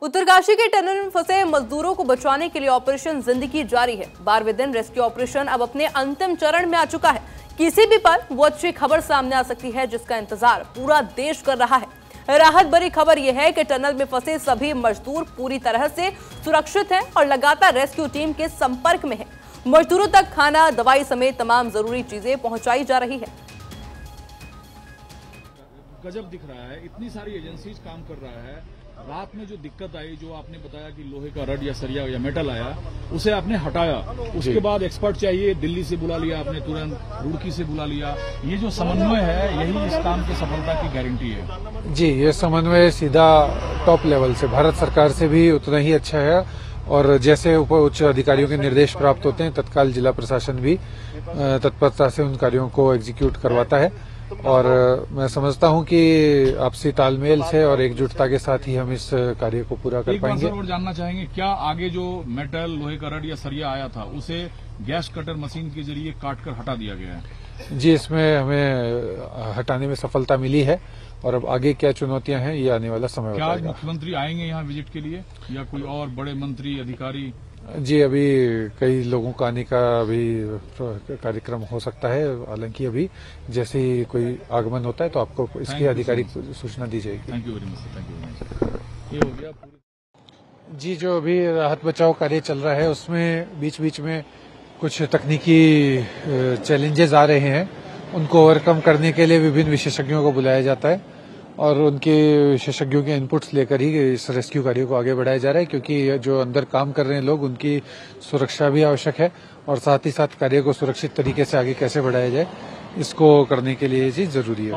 उत्तरकाशी के टनल में फंसे मजदूरों को बचाने के लिए ऑपरेशन जिंदगी जारी है। 12वें दिन रेस्क्यू ऑपरेशन अब अपने अंतिम चरण में आ चुका है। किसी भी पल वो अच्छी खबर सामने आ सकती है जिसका इंतजार पूरा देश कर रहा है। राहत भरी खबर यह है कि टनल में फंसे सभी मजदूर पूरी तरह से सुरक्षित हैं और लगातार रेस्क्यू टीम के संपर्क में है। मजदूरों तक खाना, दवाई समेत तमाम जरूरी चीजें पहुंचाई जा रही है। गजब दिख रहा है, इतनी सारी एजेंसीज काम कर रहा है। रात में जो दिक्कत आई, जो आपने बताया कि लोहे का रड या सरिया या मेटल आया, उसे आपने हटाया। उसके बाद एक्सपर्ट चाहिए, दिल्ली से बुला लिया आपने, तुरंत रुड़की से बुला लिया। ये जो समन्वय है, यही इस काम की सफलता की गारंटी है। जी, ये समन्वय सीधा टॉप लेवल से, भारत सरकार से भी उतना ही अच्छा है। और जैसे उच्च अधिकारियों के निर्देश प्राप्त होते हैं, तत्काल जिला प्रशासन भी तत्परता से उन कार्यों को एग्जीक्यूट करवाता है। और मैं समझता हूं कि आपसी तालमेल से और एकजुटता के साथ ही हम इस कार्य को पूरा कर पाएंगे। और जानना चाहेंगे, क्या आगे जो मेटल, लोहे का रड या सरिया आया था, उसे गैस कटर मशीन के जरिए काटकर हटा दिया गया है? जी, इसमें हमें हटाने में सफलता मिली है और अब आगे क्या चुनौतियां हैं ये आने वाला समय बताएगा। क्या मुख्यमंत्री आएंगे यहाँ विजिट के लिए या कोई और बड़े मंत्री, अधिकारी? जी, अभी कई लोगों का आने का अभी कार्यक्रम हो सकता है। हालांकि अभी जैसे ही कोई आगमन होता है तो आपको इसकी आधिकारिक सूचना दी जाएगी। Thank you very much. Thank you. ये हो गया पूरी। जी, जो अभी राहत बचाव कार्य चल रहा है उसमें बीच बीच में कुछ तकनीकी चैलेंजेस आ रहे हैं। उनको ओवरकम करने के लिए विभिन्न विशेषज्ञों को बुलाया जाता है और उनके विशेषज्ञों के इनपुट्स लेकर ही इस रेस्क्यू कार्य को आगे बढ़ाया जा रहा है, क्योंकि जो अंदर काम कर रहे हैं लोग, उनकी सुरक्षा भी आवश्यक है और साथ ही साथ कार्य को सुरक्षित तरीके से आगे कैसे बढ़ाया जाए, इसको करने के लिए ये चीज जरूरी है।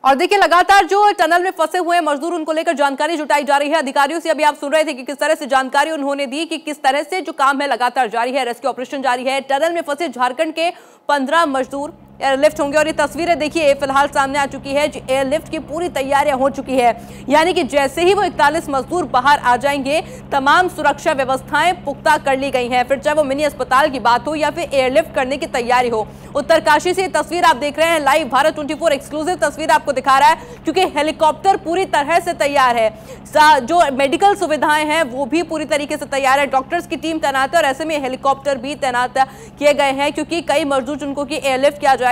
और देखिए, लगातार जो टनल में फंसे हुए मजदूर, उनको लेकर जानकारी जुटाई जा रही है। अधिकारियों से अभी आप सुन रहे थे कि किस तरह से जानकारी उन्होंने दी कि किस तरह से जो काम है लगातार जारी है, रेस्क्यू ऑपरेशन जारी है। टनल में फंसे झारखंड के 15 मजदूर एयरलिफ्ट होंगे और ये तस्वीरें देखिए फिलहाल सामने आ चुकी है। एयरलिफ्ट की पूरी तैयारियां हो चुकी है, यानी कि जैसे ही वो 41 मजदूर बाहर आ जाएंगे, तमाम सुरक्षा व्यवस्थाएं पुख्ता कर ली गई हैं। फिर चाहे वो मिनी अस्पताल की बात हो या फिर एयरलिफ्ट करने की तैयारी हो। उत्तरकाशी से तस्वीर आप देख रहे हैं लाइव, भारत 24 एक्सक्लूसिव तस्वीर आपको दिखा रहा है, क्योंकि हेलीकॉप्टर पूरी तरह से तैयार है। जो मेडिकल सुविधाएं हैं वो भी पूरी तरीके से तैयार है। डॉक्टर्स की टीम तैनात है और ऐसे में हेलीकॉप्टर भी तैनात किए गए हैं, क्योंकि कई मजदूर जिनको की एयरलिफ्ट किया जाएगा।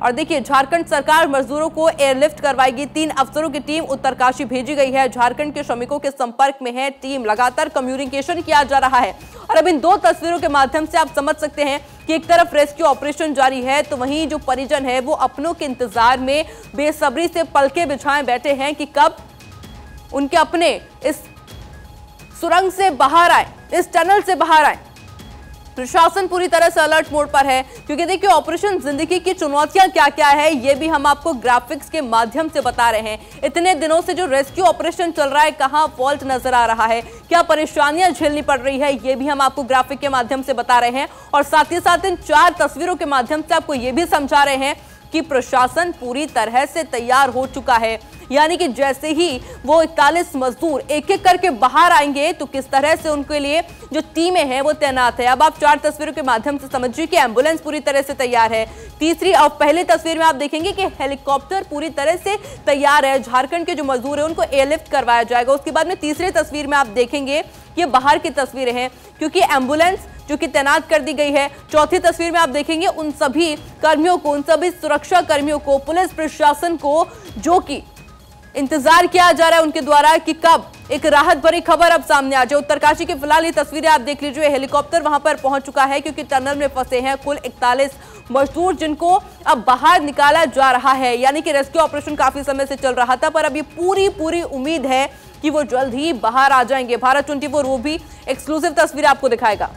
और देखिए, झारखंड सरकार मजदूरों को एयरलिफ्ट करवाएगी। 3 अफसरों की टीम उत्तरकाशी भेजी गई है। झारखंड के श्रमिकों के संपर्क में है टीम, लगातार कम्युनिकेशन किया जा रहा है। और अब इन 2 तस्वीरों के माध्यम से आप समझ सकते हैं कि एक तरफ रेस्क्यू ऑपरेशन जारी है, तो वहीं जो परिजन है वो अपनों के इंतजार में बेसब्री से पलके बिछाए बैठे हैं कि कब उनके अपने इस सुरंग से बाहर आए, इस टनल से बाहर आए। प्रशासन पूरी तरह से अलर्ट मोड पर है, क्योंकि देखिए ऑपरेशन जिंदगी की चुनौतियां क्या क्या है ये भी हम आपको ग्राफिक्स के माध्यम से बता रहे हैं। इतने दिनों से जो रेस्क्यू ऑपरेशन चल रहा है, कहां फॉल्ट नजर आ रहा है, क्या परेशानियां झेलनी पड़ रही है, ये भी हम आपको ग्राफिक के माध्यम से बता रहे हैं। और साथ ही साथ इन 4 तस्वीरों के माध्यम से आपको ये भी समझा रहे हैं कि प्रशासन पूरी तरह से तैयार हो चुका है। यानी कि जैसे ही वो 41 मजदूर एक एक करके बाहर आएंगे, तो किस तरह से उनके लिए जो टीमें हैं वो तैनात है। अब आप 4 तस्वीरों के माध्यम से समझिए कि एम्बुलेंस पूरी तरह से तैयार है। तीसरी और पहली तस्वीर में आप देखेंगे कि हेलीकॉप्टर पूरी तरह से तैयार है। झारखंड के जो मजदूर है उनको एयरलिफ्ट करवाया जाएगा। उसके बाद में तीसरी तस्वीर में आप देखेंगे ये बाहर की तस्वीरें हैं, क्योंकि एम्बुलेंस जो कि तैनात कर दी गई है। चौथी तस्वीर में आप देखेंगे उन सभी कर्मियों को, उन सभी सुरक्षा कर्मियों को, पुलिस प्रशासन को, जो कि इंतजार किया जा रहा है उनके द्वारा कि कब एक राहत भरी खबर अब सामने आ जाए। उत्तरकाशी की फिलहाल ये तस्वीरें आप देख लीजिए। हेलीकॉप्टर वहां पर पहुंच चुका है, क्योंकि टनल में फंसे हैं कुल 41 मजदूर, जिनको अब बाहर निकाला जा रहा है। यानी कि रेस्क्यू ऑपरेशन काफी समय से चल रहा था, पर अब ये पूरी उम्मीद है कि वो जल्द ही बाहर आ जाएंगे। भारत 24 वो भी एक्सक्लूसिव तस्वीर आपको दिखाएगा।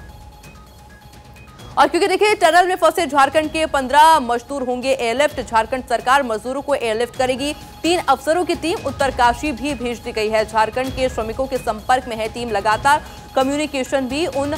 और क्योंकि देखिए, टनल में फंसे झारखंड के 15 मजदूर होंगे एयरलिफ्ट। झारखंड सरकार मजदूरों को एयरलिफ्ट करेगी। 3 अफसरों की टीम उत्तरकाशी भी भेज दी गई है। झारखंड के श्रमिकों के संपर्क में है टीम, लगातार कम्युनिकेशन भी उन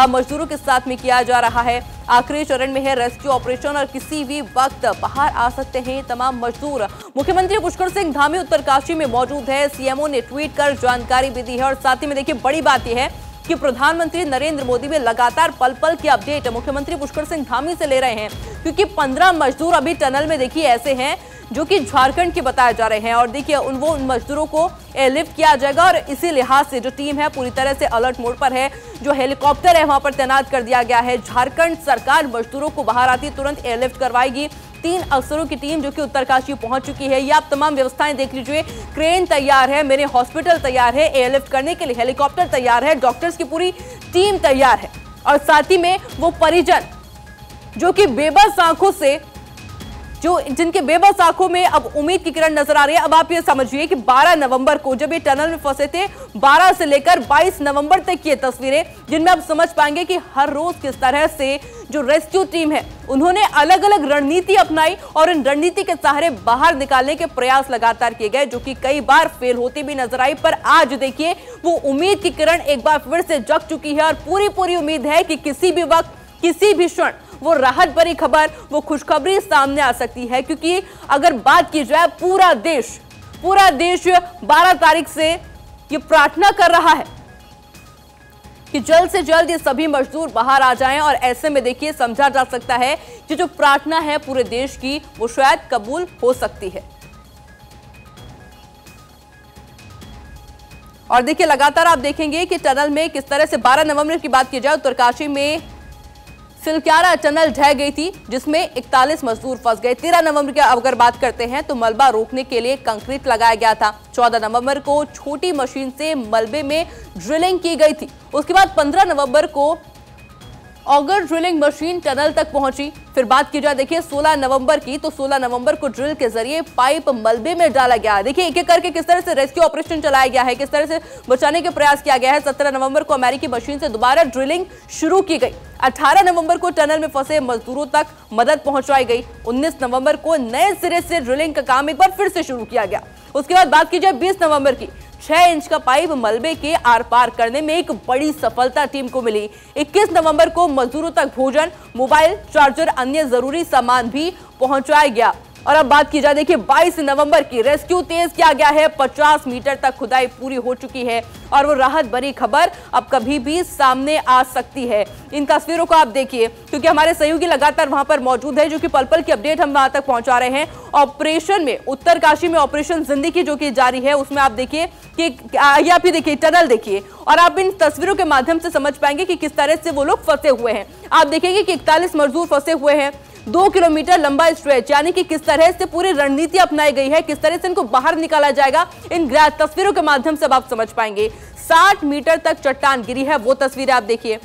मजदूरों के साथ में किया जा रहा है। आखिरी चरण में है रेस्क्यू ऑपरेशन और किसी भी वक्त बाहर आ सकते हैं तमाम मजदूर। मुख्यमंत्री पुष्कर सिंह धामी उत्तरकाशी में मौजूद है। सीएमओ ने ट्वीट कर जानकारी भी दी है। और साथ ही में देखिए, बड़ी बात यह है कि प्रधानमंत्री नरेंद्र मोदी में लगातार पल पल की अपडेट मुख्यमंत्री पुष्कर सिंह धामी से ले रहे हैं, क्योंकि 15 मजदूर अभी टनल में देखिए ऐसे हैं जो कि झारखंड के बताए जा रहे हैं। और देखिए उन मजदूरों को एयरलिफ्ट किया जाएगा और इसी लिहाज से जो टीम है पूरी तरह से अलर्ट मोड पर है। जो हेलीकॉप्टर है वहां पर तैनात कर दिया गया है। झारखंड सरकार मजदूरों को बाहर आती तुरंत एयरलिफ्ट करवाएगी। 3 अफसरों की टीम जो कि उत्तरकाशी पहुंच चुकी है। ये आप तमाम व्यवस्थाएं देख लीजिए। क्रेन तैयार है, मेरे हॉस्पिटल तैयार है, एयरलिफ्ट करने के लिए हेलीकॉप्टर तैयार है, डॉक्टर्स की पूरी टीम तैयार है। और साथ ही में वो परिजन जो कि बेबस आंखों से जिनके बेबस आंखों में अब उम्मीद की किरण नजर आ रही है। अब आप ये समझिए कि 12 नवंबर को जब ये टनल में फंसे थे, 12 से लेकर 22 नवंबर तक की तस्वीरें, जिनमें आप समझ पाएंगे कि हर रोज किस तरह से जो रेस्क्यू टीम है उन्होंने अलग अलग रणनीति अपनाई और इन रणनीति के सहारे बाहर निकालने के प्रयास लगातार किए गए, जो कि कई बार फेल होती भी नजर आई। पर आज देखिए वो उम्मीद की किरण एक बार फिर से जग चुकी है और पूरी उम्मीद है कि किसी भी वक्त किसी भी क्षण वो राहत भरी खबर, वो खुशखबरी सामने आ सकती है। क्योंकि अगर बात की जाए पूरा देश 12 तारीख से ये प्रार्थना कर रहा है कि जल्द से जल्द ये सभी मजदूर बाहर आ जाएं। और ऐसे में देखिए समझा जा सकता है कि जो प्रार्थना है पूरे देश की वो शायद कबूल हो सकती है। और देखिए लगातार आप देखेंगे कि टनल में किस तरह से 12 नवंबर की बात की जाए उत्तरकाशी में सिलक्यारा टनल ढह गई थी, जिसमें 41 मजदूर फंस गए। 13 नवंबर की अगर बात करते हैं तो मलबा रोकने के लिए कंक्रीट लगाया गया था। 14 नवंबर को छोटी मशीन से मलबे में ड्रिलिंग की गई थी। उसके बाद 15 नवंबर को ऑगर ड्रिलिंग मशीन टनल तक पहुंची। फिर बात की जाए देखिए 16 नवंबर की, तो 16 नवंबर को ड्रिल के जरिए पाइप मलबे में डाला गया। देखिए एक एक करके किस तरह से रेस्क्यू ऑपरेशन चलाया गया है, किस तरह से बचाने के प्रयास किया गया है। 17 नवंबर को अमेरिकी मशीन से दोबारा ड्रिलिंग शुरू की गई। 18 नवंबर को टनल में फंसे मजदूरों तक मदद पहुंचाई गई। 19 नवंबर को नए सिरे से ड्रिलिंग का काम एक बार फिर से शुरू किया गया। उसके बाद बात की जाए 20 नवंबर की, 6 इंच का पाइप मलबे के आर पार करने में एक बड़ी सफलता टीम को मिली। 21 नवंबर को मजदूरों तक भोजन, मोबाइल चार्जर, अन्य जरूरी सामान भी पहुंचाया गया। और अब बात की जाए देखिए 22 नवंबर की, रेस्क्यू तेज किया गया है। 50 मीटर तक खुदाई पूरी हो चुकी है और वो राहत भरी खबर अब कभी भी सामने आ सकती है। इन तस्वीरों को आप देखिए, क्योंकि हमारे सहयोगी लगातार वहां पर मौजूद है, जो कि पल पल की अपडेट हम वहां तक पहुंचा रहे हैं। ऑपरेशन में उत्तरकाशी में ऑपरेशन जिंदगी जो कि जारी है, उसमें आप देखिए कि ये आप ही देखिए टनल देखिए और आप इन तस्वीरों के माध्यम से समझ पाएंगे कि किस तरह से वो लोग फंसे हुए हैं। आप देखेंगे कि 41 मजदूर फंसे हुए हैं। 2 किलोमीटर लंबा स्ट्रेच, यानी कि किस तरह से पूरी रणनीति अपनाई गई है, किस तरह से इनको बाहर निकाला जाएगा, इन तस्वीरों के माध्यम से आप समझ पाएंगे। 60 मीटर तक चट्टान गिरी है, वो तस्वीरें आप देखिए।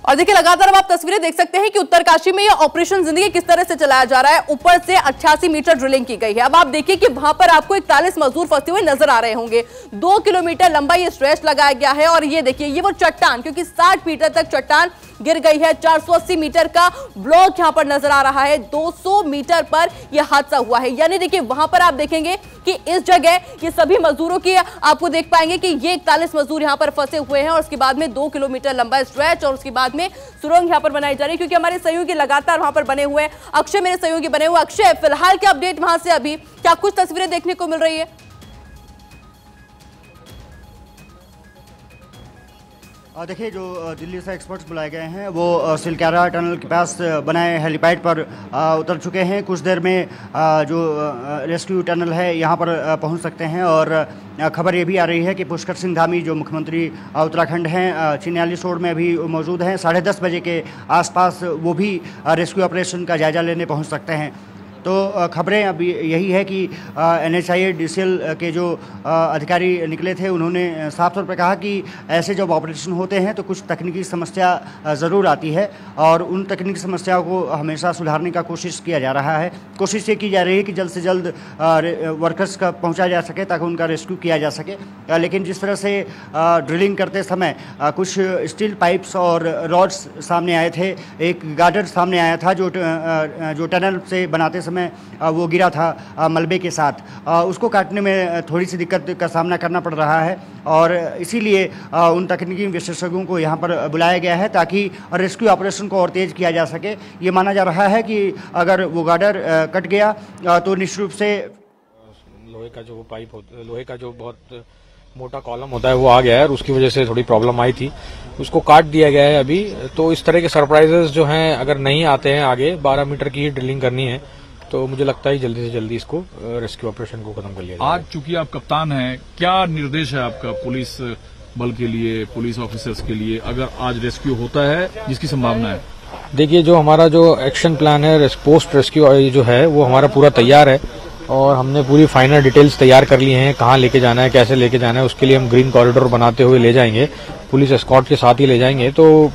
और देखिए लगातार अब आप तस्वीरें देख सकते हैं कि उत्तरकाशी में ये ऑपरेशन जिंदगी किस तरह से चलाया जा रहा है। ऊपर से 88 मीटर ड्रिलिंग की गई है। अब आप देखिए कि वहां पर आपको 41 मजदूर फंसे हुए नजर आ रहे होंगे। 2 किलोमीटर लंबा ये स्ट्रेच लगाया गया है और ये देखिए ये वो चट्टान, क्योंकि 60 मीटर तक चट्टान गिर गई है। 480 मीटर का ब्लॉक यहां पर नजर आ रहा है। 200 मीटर पर यह हादसा हुआ है। यानी देखिए वहां पर आप देखेंगे कि इस जगह ये सभी मजदूरों की आपको देख पाएंगे कि ये 41 मजदूर यहां पर फंसे हुए हैं और उसके बाद में 2 किलोमीटर लंबा स्ट्रेच और उसके बाद में सुरंग यहां पर बनाई जा रही है, क्योंकि हमारे सहयोगी लगातार वहां पर बने हुए हैं। अक्षय मेरे सहयोगी बने हुए। अक्षय, फिलहाल क्या अपडेट वहां से, अभी क्या कुछ तस्वीरें देखने को मिल रही है? देखिए जो दिल्ली से एक्सपर्ट्स बुलाए गए हैं वो सिलक्यारा टनल के पास बनाए हेलीपैड पर उतर चुके हैं। कुछ देर में जो रेस्क्यू टनल है यहाँ पर पहुँच सकते हैं। और खबर ये भी आ रही है कि पुष्कर सिंह धामी जो मुख्यमंत्री उत्तराखंड हैं, चिन्यालीस रोड में भी मौजूद हैं। 10:30 बजे के आसपास वो भी रेस्क्यू ऑपरेशन का जायजा लेने पहुँच सकते हैं। तो खबरें अब यही है कि NHIA DCL के जो अधिकारी निकले थे, उन्होंने साफ तौर पर कहा कि ऐसे जब ऑपरेशन होते हैं तो कुछ तकनीकी समस्या ज़रूर आती है और उन तकनीकी समस्याओं को हमेशा सुधारने का कोशिश किया जा रहा है। कोशिश ये की जा रही है कि जल्द से जल्द वर्कर्स का पहुंचाया जा सके ताकि उनका रेस्क्यू किया जा सके। लेकिन जिस तरह से ड्रिलिंग करते समय कुछ स्टील पाइप्स और रॉड्स सामने आए थे, एक गार्डर सामने आया था जो टनल से बनाते समय वो गिरा था मलबे के साथ, उसको काटने में थोड़ी सी दिक्कत का सामना करना पड़ रहा है। और इसीलिए उन तकनीकी विशेषज्ञों को यहाँ पर बुलाया गया है ताकि रेस्क्यू ऑपरेशन को और तेज़ किया जा सके। ये माना जा रहा है कि अगर वो गार्डर कट गया तो निश्चित रूप से लोहे का जो पाइप होता, लोहे का जो बहुत मोटा कॉलम होता है वो आ गया है और उसकी वजह से थोड़ी प्रॉब्लम आई थी, उसको काट दिया गया है अभी। तो इस तरह के सरप्राइजेस जो हैं अगर नहीं आते हैं, आगे 12 मीटर की ही ड्रिलिंग करनी है, तो मुझे लगता है जल्दी से जल्दी इसको रेस्क्यू ऑपरेशन को खत्म कर लिया जाएगा। आज चूंकि आप कप्तान हैं, क्या निर्देश है आपका पुलिस बल के लिए, पुलिस ऑफिसर्स के लिए, अगर आज रेस्क्यू होता है जिसकी संभावना है? देखिए, जो हमारा जो एक्शन प्लान है पोस्ट रेस्क्यू जो है वो हमारा पूरा तैयार है और हमने पूरी फाइनल डिटेल्स तैयार कर ली हैं, कहाँ लेके जाना है, कैसे लेके जाना है। उसके लिए हम ग्रीन कॉरिडोर बनाते हुए ले जाएंगे, पुलिस एस्कॉर्ट के साथ ही ले जाएंगे। तो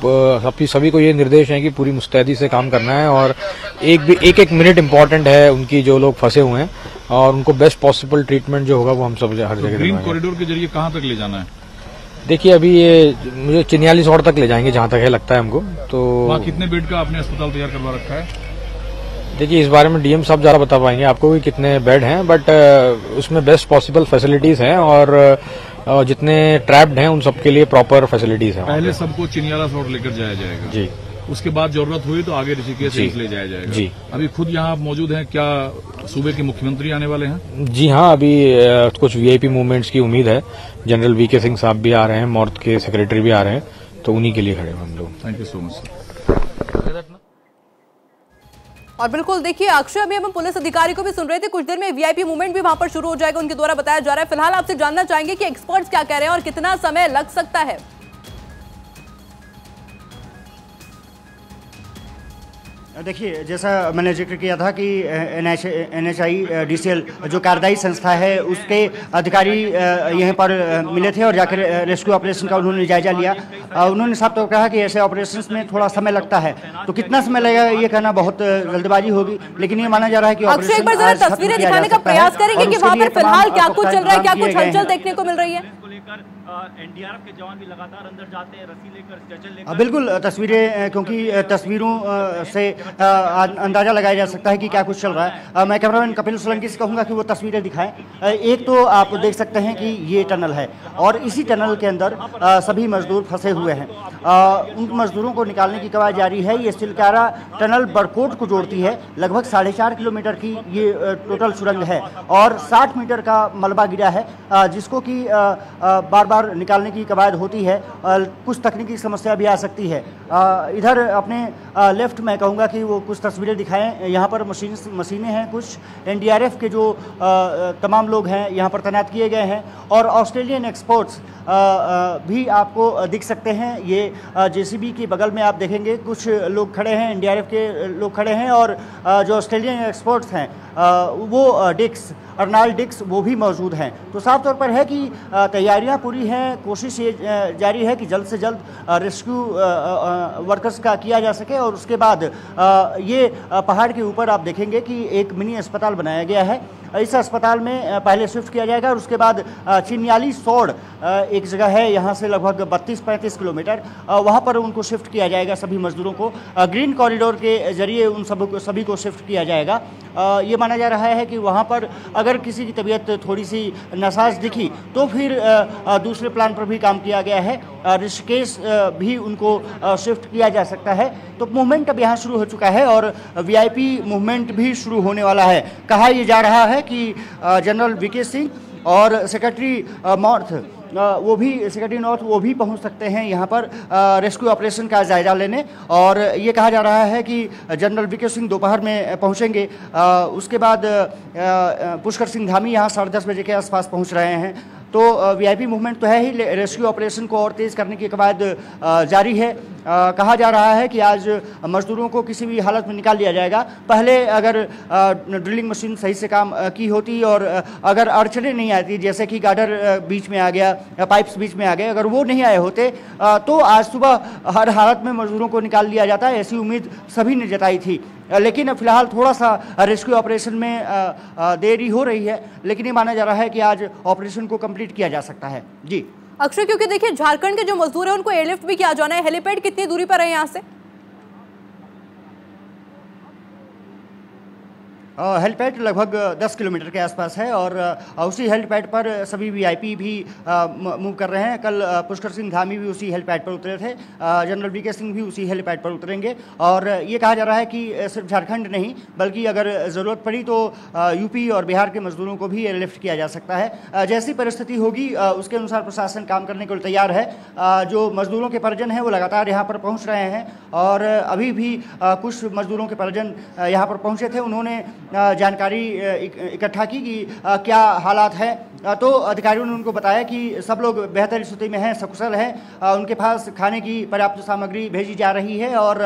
सभी को ये निर्देश है कि पूरी मुस्तैदी से काम करना है और एक मिनट इम्पोर्टेंट है उनकी, जो लोग फंसे हुए हैं, और उनको बेस्ट पॉसिबल ट्रीटमेंट जो होगा वो हम सब हर जगह ग्रीन कॉरिडोर के जरिए कहाँ तक ले जाना है? देखिए, अभी ये मुझे 44 और तक ले जाएंगे जहां तक है लगता है हमको। तो वहाँ कितने बेड का आपने अस्पताल तैयार करवा रखा है? देखिए, इस बारे में डीएम साहब ज़्यादा बता पाएंगे आपको कि कितने बेड हैं, बट उसमें बेस्ट पॉसिबल फैसिलिटीज हैं और जितने ट्रैप्ड हैं उन सबके लिए प्रॉपर फैसिलिटीज हैं। पहले सबको चिनियाला सॉर्ट लेकर जाया जाएगा जी, उसके बाद जरूरत हुई तो आगे ऋषिकेश ले जाया जाएगा जी। अभी खुद यहाँ आप मौजूद हैं, क्या सूबे के मुख्यमंत्री आने वाले हैं? जी हाँ, अभी कुछ वीआईपी मूवमेंट्स की उम्मीद है। जनरल वीके सिंह साहब भी आ रहे हैं, मॉर्थ के सेक्रेटरी भी आ रहे हैं, तो उन्हीं के लिए खड़े हैं हम लोग। Thank you so much sir. और बिल्कुल देखिए अक्षय, अभी हम पुलिस अधिकारी को भी सुन रहे थे, कुछ देर में वीआईपी मूवमेंट भी वहां पर शुरू हो जाएगा, उनके द्वारा बताया जा रहा है। फिलहाल आपसे जानना चाहेंगे कि एक्सपर्ट्स क्या कह रहे हैं और कितना समय लग सकता है। देखिए, जैसा मैंने जिक्र किया था कि NHIDCL जो कार्यदायी संस्था है उसके अधिकारी यहीं पर मिले थे और जाकर रेस्क्यू ऑपरेशन का उन्होंने जायजा लिया। उन्होंने साफ तौर पर कहा कि ऐसे ऑपरेशंस में थोड़ा समय लगता है, तो कितना समय लगेगा ये कहना बहुत जल्दबाजी होगी, लेकिन ये माना जा रहा है कि अक्षय, एक बार जरा तस्वीरें दिखाने का प्रयास करेंगे कि वहां पर फिलहाल क्या कुछ चल रहा है, क्या कुछ हलचल देखने को मिल रही है? एनडीआरएफ के जवान भी लगातार अंदर जाते हैं, रस्सी लेकर, स्ट्रेचर लेकर। बिल्कुल, तस्वीरें, क्योंकि तस्वीरों से अंदाजा लगाया जा सकता है कि क्या कुछ चल रहा है। मैं कैमरामैन कपिल सोलंकी से कहूंगा कि वो तस्वीरें दिखाएं। एक तो आप देख सकते हैं कि ये टनल है और इसी टनल के अंदर सभी मजदूर फंसे हुए हैं। उन मजदूरों को निकालने की कवायद जारी है। ये सिलकारा टनल बरकोट को जोड़ती है, लगभग 4.5 किलोमीटर की ये टोटल सुरंग है और 60 मीटर का मलबा गिरा है, जिसको कि बार बार निकालने की कवायद होती है। कुछ तकनीकी समस्या भी आ सकती है। इधर अपने लेफ्ट में कहूँगा कि वो कुछ तस्वीरें दिखाएं। यहाँ पर मशीनें हैं, कुछ एनडीआरएफ के जो तमाम लोग हैं यहाँ पर तैनात किए गए हैं और ऑस्ट्रेलियन एक्सपर्ट्स भी आपको दिख सकते हैं। ये जेसीबी के बगल में आप देखेंगे कुछ लोग खड़े हैं, एनडीआरएफ के लोग खड़े हैं और जो ऑस्ट्रेलियन एक्सपर्ट्स हैं वो अर्नाल्ड डिक्स वो भी मौजूद हैं। तो साफ तौर पर है कि तैयारियां पूरी हैं, कोशिश ये जारी है कि जल्द से जल्द रेस्क्यू वर्कर्स का किया जा सके और उसके बाद ये पहाड़ के ऊपर आप देखेंगे कि एक मिनी अस्पताल बनाया गया है। इस अस्पताल में पहले शिफ्ट किया जाएगा और उसके बाद चिन्याली सौड़ एक जगह है, यहाँ से लगभग 32-35 किलोमीटर, वहाँ पर उनको शिफ्ट किया जाएगा। सभी मजदूरों को ग्रीन कॉरिडोर के जरिए उन सभी को शिफ्ट किया जाएगा। ये माना जा रहा है कि वहाँ पर अगर किसी की तबीयत थोड़ी सी नासाज दिखी तो फिर दूसरे प्लान पर भी काम किया गया है। ऋषिकेश भी उनको शिफ्ट किया जा सकता है। तो मूवमेंट अब यहाँ शुरू हो चुका है और वीआईपी मूवमेंट भी शुरू होने वाला है। कहा यह जा रहा है कि जनरल वीके सिंह और सेक्रेटरी नॉर्थ वो भी पहुंच सकते हैं यहाँ पर रेस्क्यू ऑपरेशन का जायजा लेने। और ये कहा जा रहा है कि जनरल वीके सिंह दोपहर में पहुंचेंगे। उसके बाद पुष्कर सिंह धामी यहाँ 10:30 बजे के आसपास पहुंच रहे हैं। तो वीआईपी मूवमेंट तो है ही, रेस्क्यू ऑपरेशन को और तेज़ करने की कवायद जारी है। कहा जा रहा है कि आज मजदूरों को किसी भी हालत में निकाल लिया जाएगा। पहले अगर ड्रिलिंग मशीन सही से काम की होती और अगर अड़चने नहीं आती, जैसे कि गार्डर बीच में आ गया, पाइप्स बीच में आ गए, अगर वो नहीं आए होते तो आज सुबह हर हालत में मजदूरों को निकाल लिया जाता। ऐसी उम्मीद सभी ने जताई थी, लेकिन फिलहाल थोड़ा सा रेस्क्यू ऑपरेशन में देरी हो रही है, लेकिन ये माना जा रहा है कि आज ऑपरेशन को कंप्लीट किया जा सकता है। जी अक्षय, क्योंकि देखिए झारखंड के जो मजदूर हैं उनको एयरलिफ्ट भी किया जाना है, हेलीपैड कितनी दूरी पर है यहाँ से? हेलीपैड लगभग 10 किलोमीटर के आसपास है और उसी हेलीपैड पर सभी वीआईपी भी मूव कर रहे हैं। कल पुष्कर सिंह धामी भी उसी हेलीपैड पर उतरे थे, जनरल वीके सिंह भी उसी हेलीपैड पर उतरेंगे और ये कहा जा रहा है कि सिर्फ झारखंड नहीं बल्कि अगर ज़रूरत पड़ी तो यूपी और बिहार के मजदूरों को भी एयरलिफ्ट किया जा सकता है। जैसी परिस्थिति होगी उसके अनुसार प्रशासन काम करने को तैयार है। जो मजदूरों के परिजन हैं वो लगातार यहाँ पर पहुँच रहे हैं और अभी भी कुछ मजदूरों के परिजन यहाँ पर पहुँचे थे। उन्होंने जानकारी इकट्ठा की कि क्या हालात हैं, तो अधिकारियों ने उनको बताया कि सब लोग बेहतर स्थिति में हैं, सकुशल हैं, उनके पास खाने की पर्याप्त सामग्री भेजी जा रही है और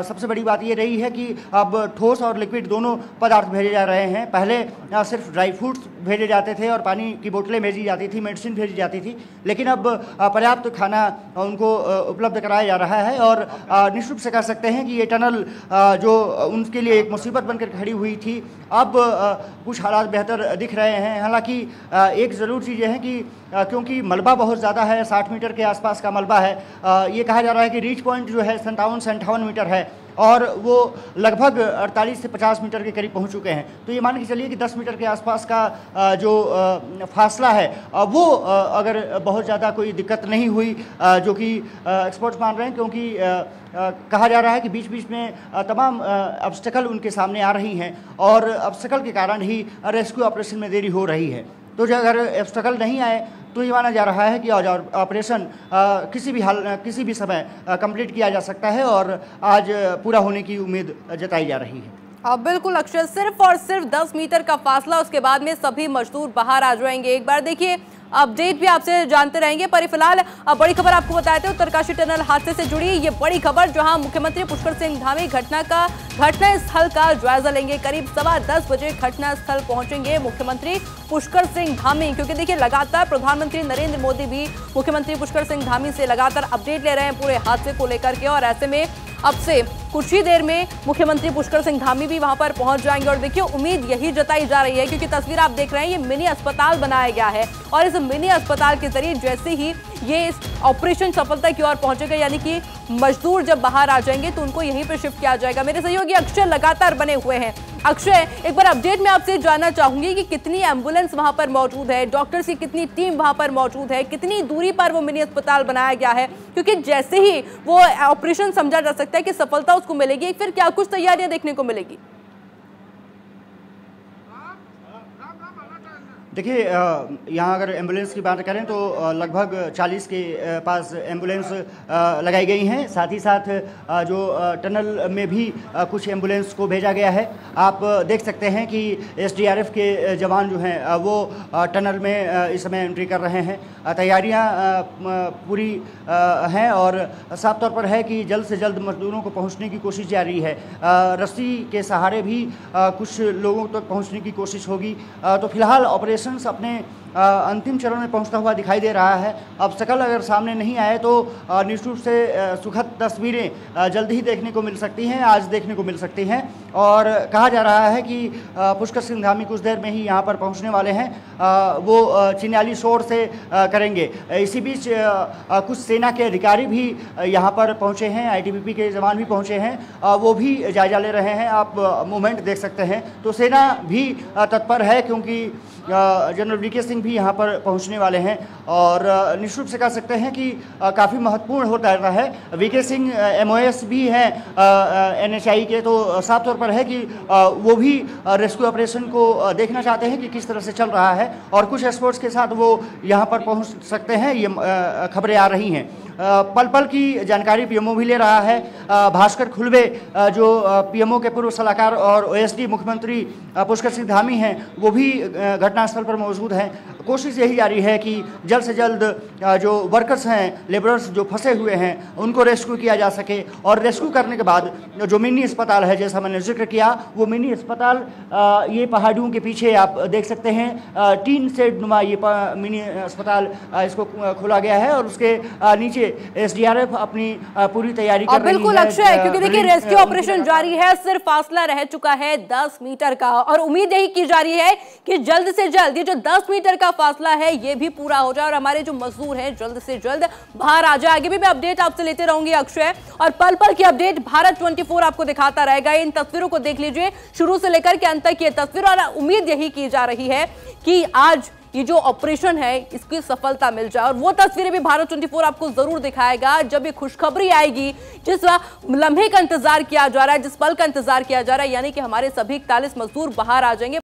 सबसे बड़ी बात ये रही है कि अब ठोस और लिक्विड दोनों पदार्थ भेजे जा रहे हैं। पहले सिर्फ ड्राई फ्रूट्स भेजे जाते थे और पानी की बोतलें भेजी जाती थी, मेडिसिन भेजी जाती थी, लेकिन अब पर्याप्त खाना उनको उपलब्ध कराया जा रहा है और निश्चित से कह सकते हैं कि ये टनल जो उनके लिए एक मुसीबत बनकर खड़ी हुई थी, अब कुछ हालात बेहतर दिख रहे हैं। हालांकि एक ज़रूर चीज़ है कि क्योंकि मलबा बहुत ज़्यादा है, 60 मीटर के आसपास का मलबा है, ये कहा जा रहा है कि रीच पॉइंट जो है 57 से 58 मीटर है और वो लगभग 48 से 50 मीटर के करीब पहुंच चुके हैं। तो ये मान के चलिए कि 10 मीटर के आसपास का जो फासला है वो अगर बहुत ज़्यादा कोई दिक्कत नहीं हुई, जो कि एक्सपर्ट्स मान रहे हैं, क्योंकि कहा जा रहा है कि बीच बीच में तमाम ऑब्स्टेकल उनके सामने आ रही हैं और ऑब्स्टेकल के कारण ही रेस्क्यू ऑपरेशन में देरी हो रही है। तो जो अगर ऑब्स्टेकल नहीं आए तो ये माना जा रहा है कि ऑपरेशन किसी भी समय कंप्लीट किया जा सकता है और आज पूरा होने की उम्मीद जताई जा रही है। बिल्कुल अक्षय, सिर्फ और सिर्फ 10 मीटर का फासला, उसके बाद में सभी मजदूर बाहर आ जाएंगे। एक बार देखिए अपडेट भी आपसे जानते रहेंगे, पर फिलहाल बड़ी खबर आपको बताए थे उत्तरकाशी टनल हादसे से जुड़ी ये बड़ी खबर, जहां मुख्यमंत्री पुष्कर सिंह धामी घटना स्थल का जायजा लेंगे। करीब 10:15 बजे घटना स्थल पहुंचेंगे मुख्यमंत्री पुष्कर सिंह धामी, क्योंकि देखिए लगातार प्रधानमंत्री नरेंद्र मोदी भी मुख्यमंत्री पुष्कर सिंह धामी से लगातार अपडेट ले रहे हैं पूरे हादसे को लेकर के, और ऐसे में अब से कुछ ही देर में मुख्यमंत्री पुष्कर सिंह धामी भी वहां पर पहुंच जाएंगे। और देखिए उम्मीद यही जताई जा रही है, क्योंकि तस्वीर आप देख रहे हैं, ये मिनी अस्पताल बनाया गया है और इस मिनी अस्पताल के जरिए जैसे ही ये इस ऑपरेशन सफलता की ओर पहुंचेगा, यानी कि मजदूर जब बाहर आ जाएंगे तो उनको यहीं पर शिफ्ट किया जाएगा। मेरे सहयोगी अक्षय लगातार बने हुए हैं। अक्षय, एक बार अपडेट में आपसे जानना चाहूंगी कि कितनी एम्बुलेंस वहां पर मौजूद है, डॉक्टर्स की कितनी टीम वहां पर मौजूद है, कितनी दूरी पर वो मिनी अस्पताल बनाया गया है, क्योंकि जैसे ही वो ऑपरेशन समझा जा सकता है कि सफलता उसको मिलेगी, फिर क्या कुछ तैयारियां देखने को मिलेगी? देखिए यहाँ अगर एम्बुलेंस की बात करें तो लगभग 40 के पास एम्बुलेंस लगाई गई हैं। साथ ही साथ जो टनल में भी कुछ एम्बुलेंस को भेजा गया है। आप देख सकते हैं कि एसडीआरएफ के जवान जो हैं वो टनल में इस समय एंट्री कर रहे हैं। तैयारियां पूरी हैं और साफ तौर पर है कि जल्द से जल्द मजदूरों को पहुंचने की कोशिश जारी है। रस्सी के सहारे भी कुछ लोगों तक पहुंचने की कोशिश होगी। तो फिलहाल ऑपरेशन अपने अंतिम चरण में पहुंचता हुआ दिखाई दे रहा है। अब शकल अगर सामने नहीं आए तो निश्चित रूप से सुखद तस्वीरें जल्द ही देखने को मिल सकती हैं, आज देखने को मिल सकती हैं। और कहा जा रहा है कि पुष्कर सिंह धामी कुछ देर में ही यहाँ पर पहुँचने वाले हैं। वो चिन्याली शोर से करेंगे। इसी बीच कुछ सेना के अधिकारी भी यहाँ पर पहुँचे हैं, आईटीबीपी के जवान भी पहुँचे हैं, वो भी जायजा ले रहे हैं। आप मूवमेंट देख सकते हैं। तो सेना भी तत्पर है, क्योंकि जनरल वीके सिंह भी यहाँ पर पहुँचने वाले हैं और निश्चित रूप से कह सकते हैं कि काफ़ी महत्वपूर्ण होता है। वीके सिंह एमओएस भी हैं एनएचआई के, तो साफ तौर पर है कि वो भी रेस्क्यू ऑपरेशन को देखना चाहते हैं कि किस तरह से चल रहा है और कुछ एक्सपर्ट्स के साथ वो यहाँ पर पहुँच सकते हैं। ये खबरें आ रही हैं। पल पल की जानकारी पीएमओ भी ले रहा है। भास्कर खुलबे जो पीएमओ के पूर्व सलाहकार और ओएसडी मुख्यमंत्री पुष्कर सिंह धामी हैं, वो भी घटनास्थल पर मौजूद हैं। कोशिश यही जारी है कि जल्द से जल्द जो वर्कर्स हैं, लेबरर्स जो फंसे हुए हैं, उनको रेस्क्यू किया जा सके। और रेस्क्यू करने के बाद जो मिनी अस्पताल है, जैसा मैंने जिक्र किया, वो मिनी अस्पताल ये पहाड़ियों के पीछे आप देख सकते हैं। टीन शेड नुमा ये मिनी अस्पताल इसको खोला गया है और उसके नीचे एसडीआरएफ अपनी पूरी तैयारी कर रही है। बिल्कुल अक्षय, क्योंकि देखिए रेस्क्यू ऑपरेशन जारी है, सिर्फ फासला रह चुका है 10 मीटर का और उम्मीद यही की जा रही है कि जल्द से जल्द ये जो 10 मीटर का का फासला है ये भी पूरा हो जाए और हमारे जो मजदूर हैं जल्द से जल्द बाहर आ जाए। आगे भी मैं अपडेट आपसे लेते रहूंगी अक्षय, और पल पल की अपडेट भारत 24 आपको दिखाता रहेगा। इन तस्वीरों को देख लीजिए शुरू से लेकर के अंत तक ये तस्वीर, और उम्मीद यही की जा रही है कि आज ये जो ऑपरेशन है इसकी सफलता मिल जाए। और वो तस्वीरें भी भारत 24 आपको जरूर दिखाएगा जब ये खुशखबरी आएगी, जिस लम्हे का इंतजार किया जा रहा है, जिस पल का इंतजार किया जा रहा है, यानी कि हमारे सभी 41 मजदूर बाहर आ जाएंगे।